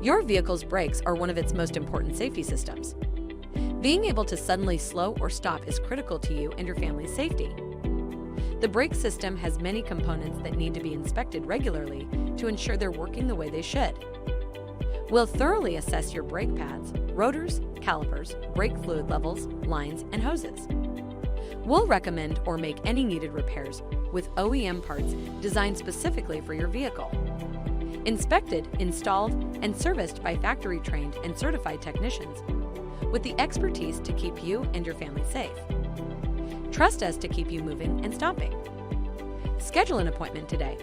Your vehicle's brakes are one of its most important safety systems. Being able to suddenly slow or stop is critical to you and your family's safety. The brake system has many components that need to be inspected regularly to ensure they're working the way they should. We'll thoroughly assess your brake pads, rotors, calipers, brake fluid levels, lines, and hoses. We'll recommend or make any needed repairs with OEM parts designed specifically for your vehicle. Inspected, installed, and serviced by factory-trained and certified technicians with the expertise to keep you and your family safe. Trust us to keep you moving and stopping. Schedule an appointment today.